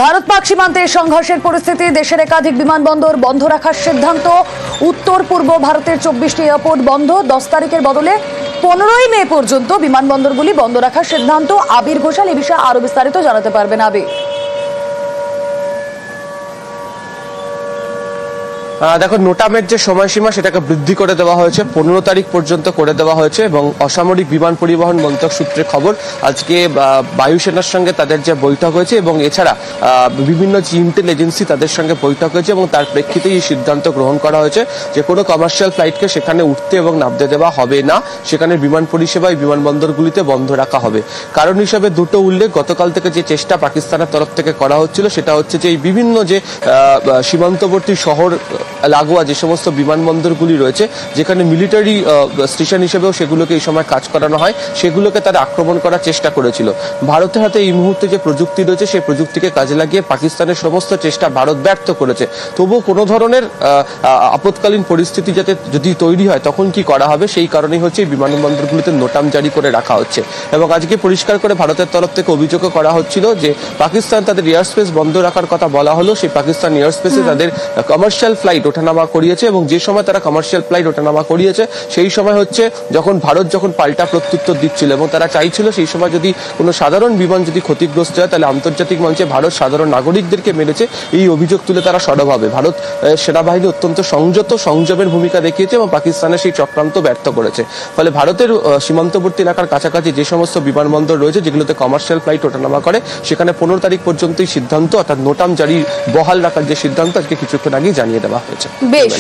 ভারত পাক সীমান্তে সংঘর্ষের পরিস্থিতি, দেশের একাধিক বিমানবন্দর বন্ধ রাখার সিদ্ধান্ত। উত্তর পূর্ব ভারতের 24টি এয়ারপোর্ট বন্ধ, 10 তারিখের বদলে 15ই মে পর্যন্ত বিমানবন্দরগুলি বন্ধ রাখার সিদ্ধান্ত। আবির ঘোষাল এই বিষয়ে আরো বিস্তারিত জানাতে পারবেন। আবির, দেখো, নোটামের যে সময়সীমা সেটাকে বৃদ্ধি করে দেওয়া হয়েছে, 15 তারিখ পর্যন্ত করে দেওয়া হয়েছে। এবং অসামরিক বিমান পরিবহন মন্ত্রক সূত্রে খবর, আজকে বায়ুসেনার সঙ্গে তাদের যে বৈঠক হয়েছে এবং এছাড়া বিভিন্ন যে ইন্টেল এজেন্সি তাদের সঙ্গে বৈঠক হয়েছে এবং তার প্রেক্ষিতেই এই সিদ্ধান্ত গ্রহণ করা হয়েছে যে কোনো কমার্শিয়াল ফ্লাইটকে সেখানে উঠতে এবং নামতে দেওয়া হবে না, সেখানে বিমান পরিষেবা এই বিমানবন্দরগুলিতে বন্ধ রাখা হবে। কারণ হিসাবে দুটো উল্লেখ, গতকাল থেকে যে চেষ্টা পাকিস্তানের তরফ থেকে করা হচ্ছিল সেটা হচ্ছে যে এই বিভিন্ন যে সীমান্তবর্তী শহর লাগোয়া যে সমস্ত বিমানবন্দরগুলি রয়েছে, যেখানে মিলিটারি স্টেশন হিসেবেও সেগুলোকে এই সময় কাজ করানো হয়, সেগুলোকে তারা আক্রমণ করার চেষ্টা করেছিল। ভারতের হাতে এই মুহূর্তে যে প্রযুক্তি রয়েছে সেই প্রযুক্তিকে কাজে লাগিয়ে পাকিস্তানের সমস্ত চেষ্টা ভারত ব্যর্থ করেছে। তবুও কোনো ধরনের আপৎকালীন পরিস্থিতি যাতে যদি তৈরি হয় তখন কি করা হবে, সেই কারণেই হচ্ছে এই বিমানবন্দরগুলিতে নোটাম জারি করে রাখা হচ্ছে। এবং আজকে পরিষ্কার করে ভারতের তরফ থেকে অভিযোগও করা হচ্ছিল যে পাকিস্তান তাদের এয়ার স্পেস বন্ধ রাখার কথা বলা হলো, সেই পাকিস্তান এয়ার স্পেসে তাদের কমার্শিয়াল ফ্লাইট ওঠানামা করিয়েছে। এবং যে সময় তারা কমার্শিয়াল ফ্লাইট ওঠানামা করিয়েছে সেই সময় হচ্ছে যখন ভারত পাল্টা প্রত্যুত্তর দিচ্ছিল এবং তারা চাইছিল সেই সময় যদি কোনো সাধারণ বিমান যদি ক্ষতিগ্রস্ত হয় তাহলে আন্তর্জাতিক মঞ্চে ভারত সাধারণ নাগরিকদেরকে মেরেছে এই অভিযোগ তুলে তারা সরব হবে। ভারত সেনাবাহিনী অত্যন্ত সংযমের ভূমিকা দেখিয়েছে এবং পাকিস্তানের সেই চক্রান্ত ব্যর্থ করেছে। ফলে ভারতের সীমান্তবর্তী এলাকার কাছাকাছি যে সমস্ত বিমানবন্দর রয়েছে যেগুলোতে কমার্শিয়াল ফ্লাইট ওঠানামা করে সেখানে 15 তারিখ পর্যন্তই সিদ্ধান্ত, অর্থাৎ নোটাম জারি বহাল রাখার যে সিদ্ধান্ত আজকে কিছুক্ষণ আগেই জানিয়ে দেওয়া হয়েছে। বেশ।